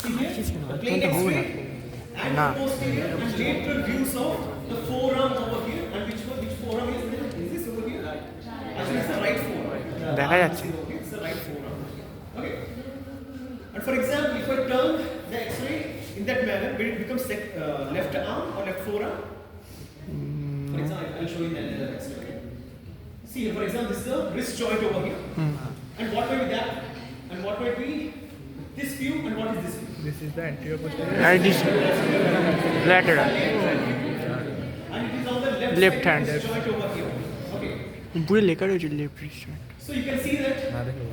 See here, the plane X-ray and the posterior and lateral views of the forearm over here. And which forearm is this? Is this over here? Actually, it's the right forearm. দেখা যাচ্ছে It's the right forearm. Okay. And for example, if I turn the X-ray in that manner, will it become left arm or left forearm? For example, I'll show you the X-ray. Okay? See, for example, this is the wrist joint over here. And what might be that? And what might be this view? And what is this view? This is the anterior posterior. and this lateral And it is on the Left side hand. of this joint over here. Okay. পুরো লেখা রয়েছে left wrist So you can see that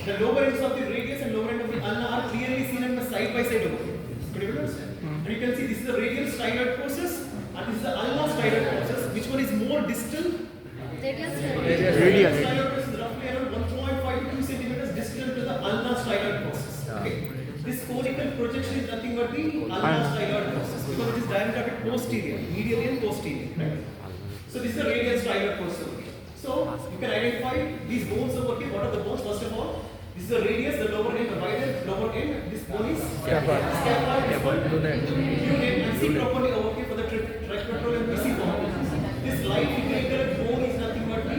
the lower ends of the radius and lower end of the ulna are clearly seen in the side by side over here. Could you understand? And you can see this is the radial styloid process and this is the ulnar styloid process. Which one is more distal? Radial. Styloid process is roughly around 1.5 to 2 centimeters distal to the ulnar styloid process. Okay. This conical projection is nothing but the ulnar styloid process because it is diameter posterior, medially and posterior. Right? So this is the radial styloid process over here. So you can identify these bones over here. What are the bones? First of all, this is the radius, the lower end, the wider lower end. This bone is Scaphoid. Unit. And see properly over here for the triquetral and PC bone. This light indicator bone is nothing but the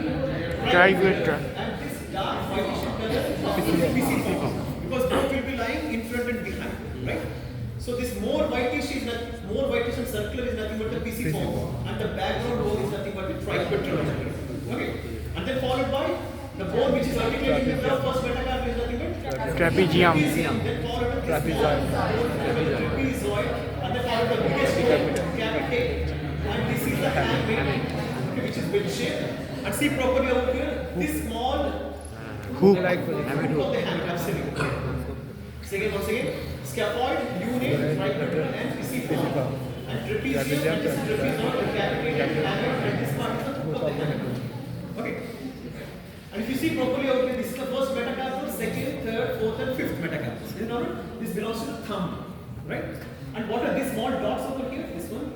Triquetral. and this dark whitish color is the PC bone. Because both will be lying in front and behind, right? So this more whitish and circular is nothing but the PC bone, and the background bone is nothing but the triquetral. Okay, and then followed by the bone which is articulating the first metacarpal is nothing but Trapezium. Then followed by trapezoid, and then followed by biggest capitate, and this is the hand vein, which is wedge shape. And see properly over here, this small hook hook of the hand, absolutely. Second, once again, scaphoid, unit, triquetral, and pisiform. And trapezium, and this is trapezoid, the capitate, and this part is the hook of the hand. Okay. And if you see properly over here, this is the first metacarpal, second, third, fourth, and fifth metacarpals. Is it not? This belongs to the thumb, right? And what are these small dots over here? This one?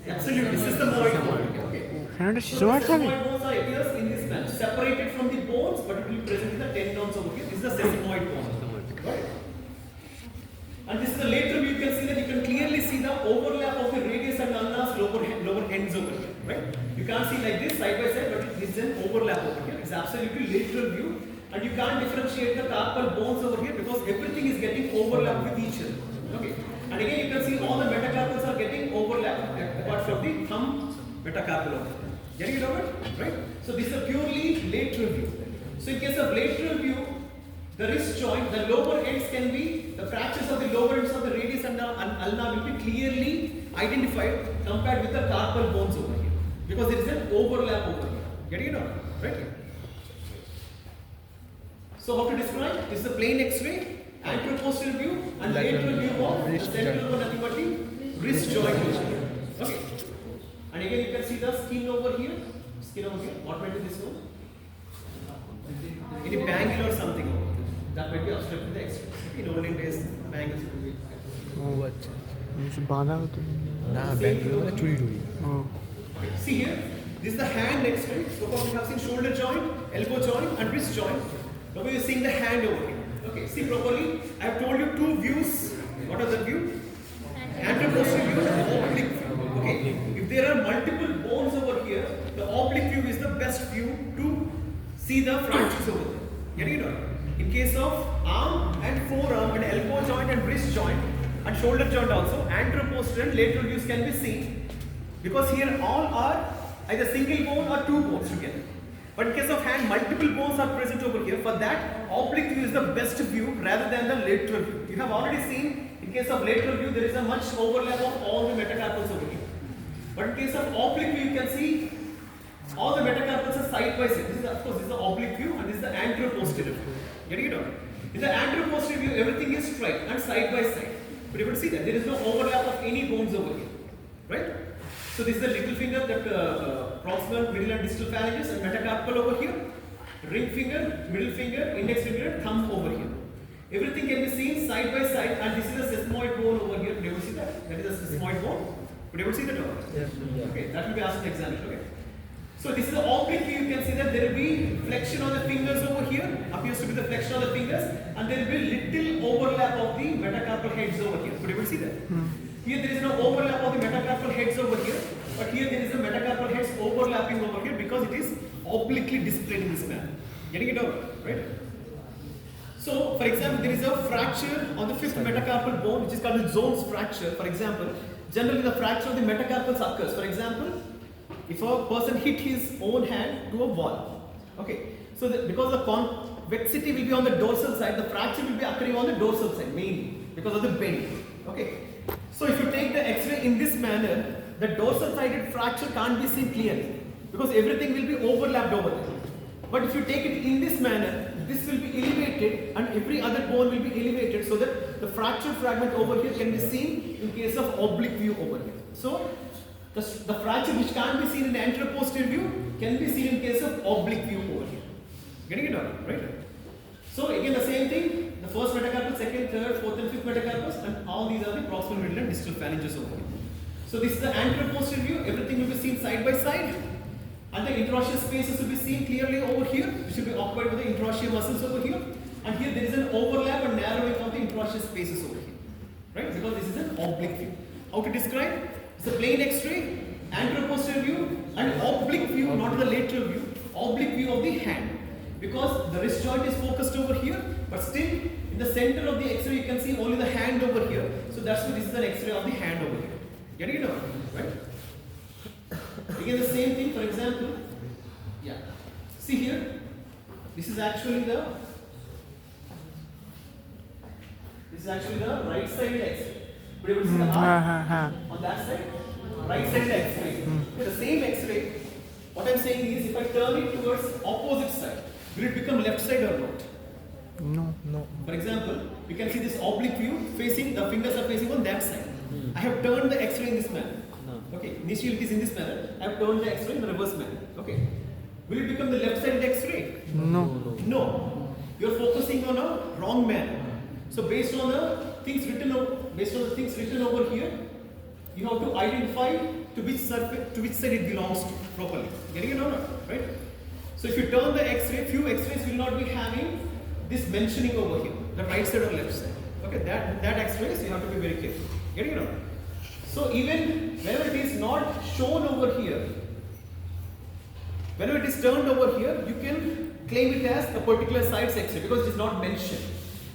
Absolutely. This is the moid bone. Okay. হ্যাঁ শিশুমার The থাকে sesamoid bones are appears in this manner, separated from the bones, but it will be present in the tendons over here. This is the sesamoid bone. Right? And this is the lateral view. You can see that you can clearly see the overlap of the radius and ulnar lower ends over here. Right? You can't see like this side by side, but it is an overlap over here. It's absolutely lateral view, and you can't differentiate the carpal bones over here because everything is getting overlapped with each other. Okay. And again, you can see all the metacarpals are getting overlapped apart from the thumb metacarpal over here. Getting it over? Right? So this is a purely lateral view. So in case of lateral view, the wrist joint, the lower ends can be, the fractures of the lower ends of the radius and the ulna will be clearly identified compared with the carpal bones over here. Because there is an overlap over here. Getting it over? Right? So how to describe? This is a plain X-ray, anteroposterior view, and lateral view of the central one, nothing but the wrist joint over here. Okay. And again you can see the skin over here. Skin over here. What might be this one? Any bangle or something over here. That might be obstructed the X-ray. In olden days, bangles would be. ও আচ্ছা বাঁধা হতো না ব্যাংকগুলো মানে চুরি টুরি ও See here, this is the hand X-ray. So far we have seen shoulder joint, elbow joint, and wrist joint. Now we are seeing the hand over here. Okay, see properly. I have told you two views. What are the view? Anteroposterior view and oblique view. Okay, if there are multiple bones over here, the oblique view is the best view to see the fractures over there. Getting it? In case of arm and forearm and elbow joint and wrist joint and shoulder joint also, anteroposterior and lateral views can be seen because here all are either single bone or two bones together. But in case of hand, multiple bones are present over here. For that, oblique view is the best view rather than the lateral view. You have already seen in case of lateral view there is a much overlap of all the metacarpals over here. But in case of oblique view, you can see all the metacarpals are side by side. This is, of course, this is the oblique view and this is the anteroposterior view. Getting it on? In the anteroposterior view, everything is straight and side by side. But you can see that there is no overlap of any bones over here, right? So this is the little finger, that proximal, middle, and distal phalanges, and metacarpal over here. Ring finger, middle finger, index finger, thumb over here. Everything can be seen side by side, and this is a sesamoid bone over here. Could you ever see that? That is a sesamoid bone. Could you ever see that? Yes. Okay, that will be asked in the exam. Okay. So this is the oblique view. You can see that there will be flexion on the fingers over here. Appears to be the flexion of the fingers, and there will be little overlap of the metacarpal heads over here. Could you able to see that? Here there is no overlap of the metacarpal heads over here, but here there is a metacarpal heads overlapping over here because it is obliquely displayed in this manner. Getting it over, right? So, for example, there is a fracture on the fifth metacarpal bone, which is called the Zones fracture. For example, generally the fracture of the metacarpals occurs. For example, if a person hit his own hand to a wall, okay. So, because the convexity will be on the dorsal side, the fracture will be occurring on the dorsal side mainly because of the bend, okay. So, if you take the X-ray in this manner, the dorsal sided fracture can't be seen clearly because everything will be overlapped over there. But if you take it in this manner, this will be elevated and every other bone will be elevated so that the fractured fragment over here can be seen in case of oblique view over here. So, the fracture which can't be seen in the anteroposterior view can be seen in case of oblique view over here. Getting it all right? So, again the same thing, the first metacarpal, second, third, fourth and fifth metacarpals, and all these are the proximal, middle and distal phalanges over here. So, this is the anteroposterior view, everything will be seen side by side. And the interosseous spaces will be seen clearly over here, which will be occupied by the interosseous muscles over here. And here there is an overlap and narrowing of the interosseous spaces over here. Right? Because this is an oblique view. How to describe? It's a plain X-ray, anteroposterior view, and oblique view, not the lateral view, oblique view of the hand. Because the wrist joint is focused over here, but still in the center of the X-ray you can see only the hand over here. So that's why this is an X-ray of the hand over here. Getting it over, right? Again the same thing, for example, yeah. See here, this is actually the right side X-ray. Could you able to see the arc on that side? Right side X-ray. The same X-ray. What I'm saying is, if I turn it towards opposite side, will it become left side or not? No. For example, you can see this oblique view facing, the fingers are facing on that side. I have turned the X-ray in this manner. Okay, initially it is in this manner. I have turned the X-ray in the reverse manner. Okay. Will it become the left-sided X-ray? No. No. You are focusing on a wrong manner. So based on the things written over here, you have to identify to which side it belongs to properly. Getting it or not? Right? So if you turn the X-ray, few X-rays will not be having this mentioning over here, the right side or left side. Okay, that X-rays you have to be very careful. Getting it or not? So even whenever it is not shown over here, whenever it is turned over here, you can claim it as a particular side's X-ray because it is not mentioned.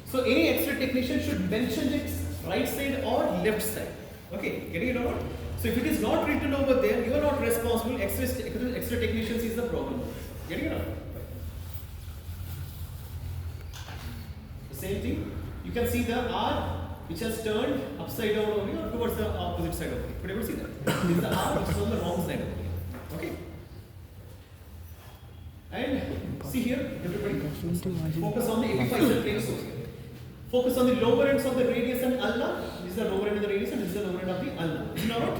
So any X-ray technician should mention its right side or left side. Okay, getting it or not? So if it is not written over there, you are not responsible. X-ray technicians is the problem. Getting it or not? The same thing. You can see the R which has turned upside down over here or towards the opposite side over here. Could you ever see that? This is the R which is on the wrong side over here. Okay? And see here, everybody, focus on the epiphyseal planes over here. Focus on the lower ends of the radius and ulna. This is the lower end of the radius and this is the lower end of the ulna. Is it not?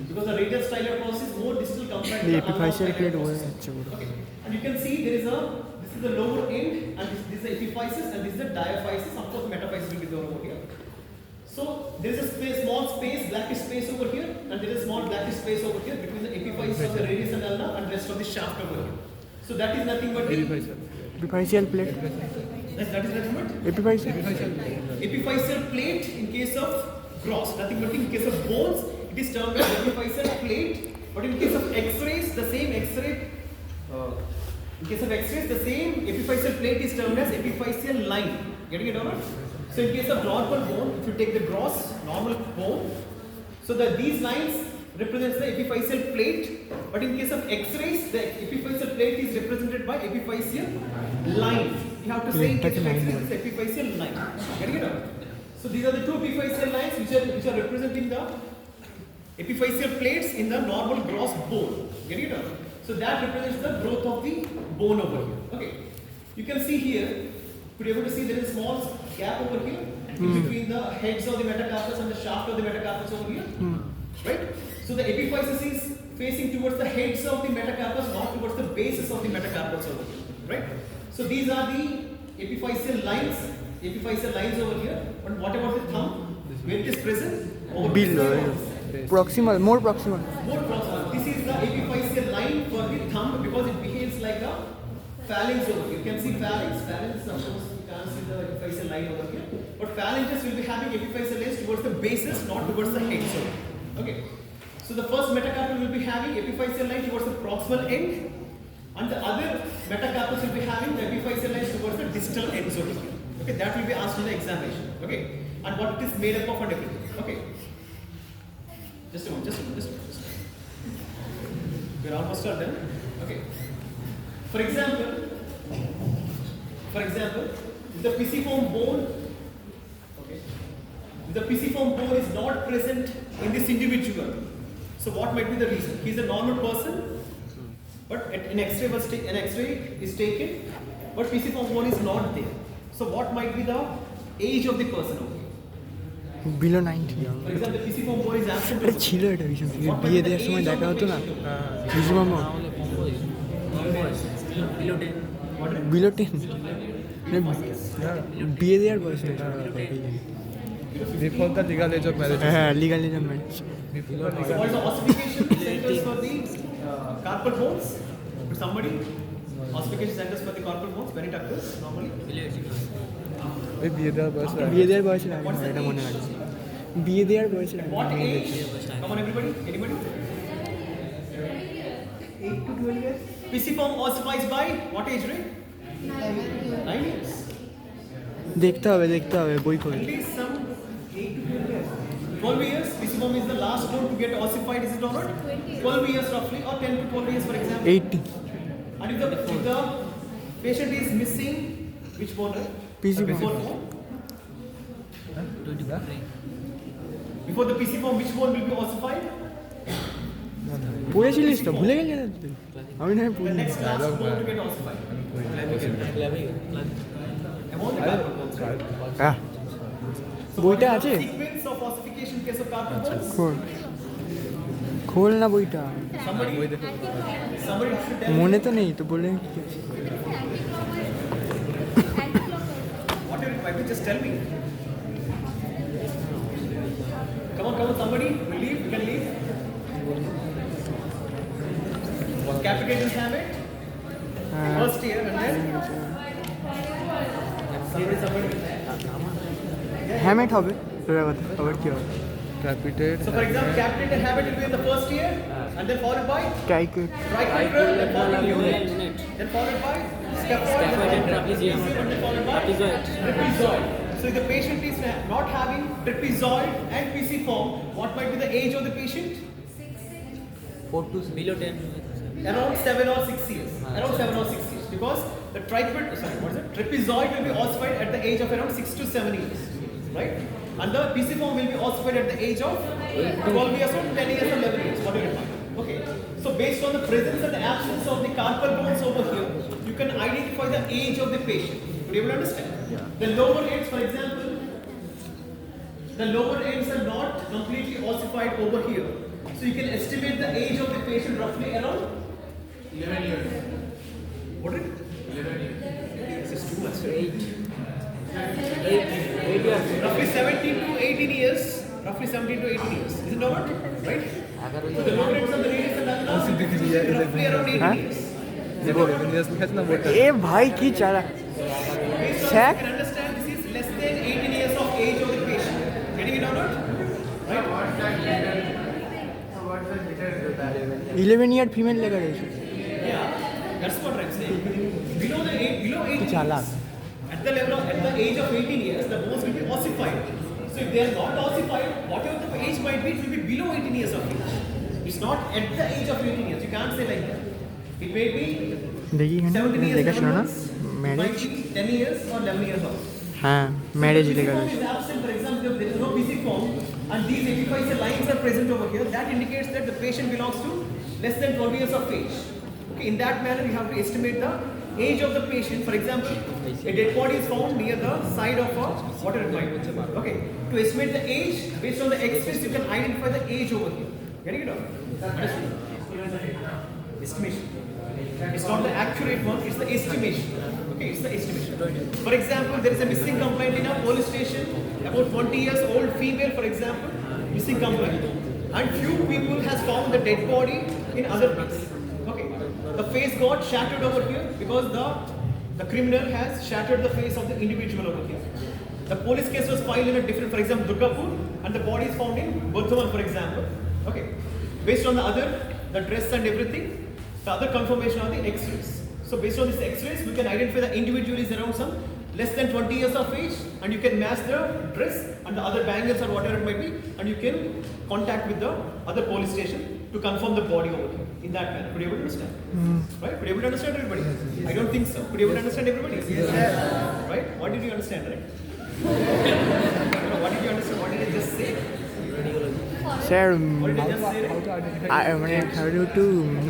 Because the radial styloid process is more distal compared to the epiphyseal plate over here. Okay. And you can see there is this is the lower end and this is the epiphysis and this is the diaphysis. Of course, metaphysis will be there over here. So there is a small space, blackish space over here, and there is a small blackish space over here between the epiphysis of the radius and ulna and rest of the shaft over here. So that is nothing but Epiphyseal plate. that is nothing but epiphyseal plate in case of gross. Nothing but in case of bones, it is termed as epiphyseal plate. But in case of X-rays, the same X-ray. In case of X-rays, the same epiphyseal plate is termed as epiphyseal line. Getting it over? So in case of normal bone, if you take the gross normal bone, so that these lines represents the epiphyseal plate, but in case of X-rays, the epiphyseal plate is represented by epiphyseal line. You have to say in case of X-rays, it's epiphyseal line. Getting it out? So these are the two epiphyseal lines which are representing the epiphyseal plates in the normal gross bone. Getting it out? So that represents the growth of the bone over here. Okay. You can see here. Could you able to see there is a small gap over here between the heads of the metacarpals and the shaft of the metacarpals over here? Right? So the epiphysis is facing towards the heads of the metacarpals, not towards the bases of the metacarpals over here. Right? So these are the epiphyseal lines over here. And what about the thumb? Where it is present? Over Below. Proximal, more proximal. More proximal. This is the epiphyseal line for the thumb because it behaves like a phalanx over here. You can see phalanx. Phalanx, of course, you can't see the epiphyseal line over here. But phalanges will be having epiphyseal lines the basis, not towards the head. Okay. So the first metacarpal will be having epiphyseal line towards the proximal end, and the other metacarpals will be having the epiphyseal lines towards the distal ends over here. Okay, that will be asked in the examination. Okay, and what it is made up of and everything. Okay. Just a moment. We're almost all done. Okay. For example, the pisiform bone. Okay. The pisiform bone is not present in this individual. So what might be the reason? He is a normal person, but an X-ray is taken, but pisiform bone is not there. So what might be the age of the person? Okay. Below 90. For example, the pisiform bone is absent. আরে ছিল এটা recently বিয়ে দেওয়ার সময় দেখা হতো না বিজু মামা বিলো 10 বিয়ে দেওয়ার বয়স এটা Before the legal age of marriage. হ্যাঁ legal age marriage Before So legal what is the ossification centers for the carpal bones? For somebody, ossification centers for the carpal bones when it occurs normally. ওই বিয়ে দেওয়ার বয়স বিয়ে দেওয়ার বয়সের আগে হয়, এটা মনে রাখছি বিয়ে দেওয়ার বয়সের আগে What age? Come on, everybody. Anybody? 8 to 12 years. Pisiform ossifies by what age, right? 9 years. দেখতে হবে বই করে At least some 8 to 12 years. 12 years. Pisiform is the last bone to get ossified, is it or not? 12 years roughly, or 10 to 12 years, for example. 80 And if the patient is missing, which bone? Right? Pisiform. Before bone? Before the pisiform, which bone will be ossified? পড়েছিলিস তো ভুলে গেলি না তুই আমি না The পড়ি next last bone to get ossified. Among the carpal bones, right? হ্যাঁ So বইটা what is আছে the sequence of ossification in case of carpal bones? খোল না বইটা Somebody should tell me মনে তো নেই তো বলে what you require. Just tell me. Come on, somebody. Will leave? You can leave. Capitations have it. First year and then somebody. Hamate হবে তোরা কথা আবার কি হবে Capitate. So for example, capitated habit will be in the first year and then followed by ট্রাইকে triquetral, then followed by unit, then followed by scaphoid, and then followed by trapezoid. So if the patient is not having trapezoid and pisiform, what might be the age of the patient? 4 to below 10. Around 7 or 6 years. Around 7 or 6 years. Because the trapezoid will be ossified at the age of around 6 to 7 years. Right? And the pisiform will be ossified at the age of 12 years or 10 years or 11 years. What do you define? Okay. So based on the presence and the absence of the carpal bones over here, you can identify the age of the patient. Do you able to understand? The lower ends, for example, the lower ends are not completely ossified over here. So you can estimate the age of the patient roughly around 11 years. What is it? 11 years. This is too much. 8 years. Roughly 17 to 18 years. Roughly 17 to 18 years. Is it not? Right? So the lower ends of the radius and ulna roughly around 18 years. देखो 11 years लिखा था ना बोलता এ ভাই কি চালা Based on Sir? you can understand this is less than 18 years of age of the patient. Getting it or not? Right? 11 year female লেখা রয়েছে Yeah, that's what I'm saying. Below 18 চালাক years, at the age of 18 years, the bones will be ossified. So if they are not ossified, whatever the age might be, it will be below 18 years of age. It's not at the age of 18 years. You can't say like that. It may be দেখি 17 years, লেখা ছিল 11 না months. It marriage might be 10 years or 11 years old. হ্যাঁ marriage If the লেখা pisiform রয়েছে is absent, for example, if there is no pisiform and these epiphyseal lines are present over here, that indicates that the patient belongs to less than 12 years of age. Okay, in that manner, you have to estimate the age of the patient. For example, a dead body is found near the side of a water pipe. Okay, to estimate the age based on the X-rays, you can identify the age over here. Getting it out? Estimation. It's not the accurate one, it's the estimation. Okay, it's the estimation. For example, there is a missing complaint in a police station, about 20 years old female, for example, missing complaint. And few people has found the dead body in other place. Okay, the face got shattered over here because the criminal has shattered the face of the individual over here. The police case was filed in a different, for example, Durgapur, and the body is found in Burdhaman, for example. Okay. Based on the other, the dress and everything, the other confirmation are the X-rays. So based on these X-rays, we can identify the individual is around some less than 20 years of age, and you can match the dress and the other bangles or whatever it might be, and you can contact with the other police station to confirm the body over here in that manner. Could you able to understand? Right? Could you able to understand everybody? I don't think so. Could you able to understand everybody? Yes. Right? What did you understand, right? What did you understand? What did I just say? Sir What did I just say? Right? মানে how to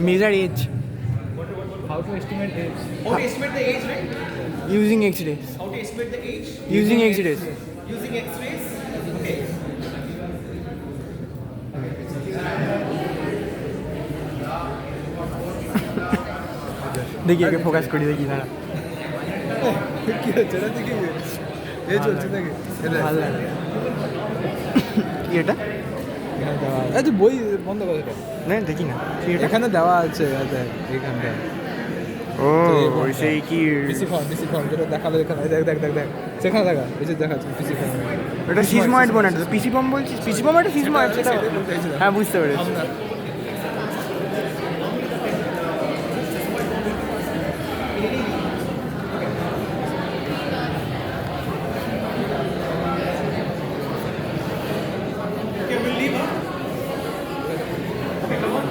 measure age How to estimate age? How to estimate the age, right? Using X-ray How to estimate the age? Using X-ray Using X-rays. Okay. দেখি আগে focus করি দেখি না কি হচ্ছে এটা দেখি এই চলছে দেখি ভালো লাগে কি এটা এই যে বই বন্ধ করে এটা না দেখি না কি এটা এখানে দেওয়া আছে এইখানটা ও ওই সেই কি পিসি ফর্ম যেটা দেখালো এখানে দেখ দেখ দেখ দেখ সেখানে দেখা এই যে দেখাচ্ছে পিসি ফর্ম ওটা সিসময়েড বোনাটা তো পিসি পম বলছিস পিসি পম এটা সিসময়েড সেটা হ্যাঁ বুঝতে পেরেছি Okay, we'll leave. Huh? Okay, come on.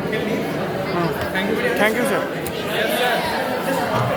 Okay, leave. Thank you sir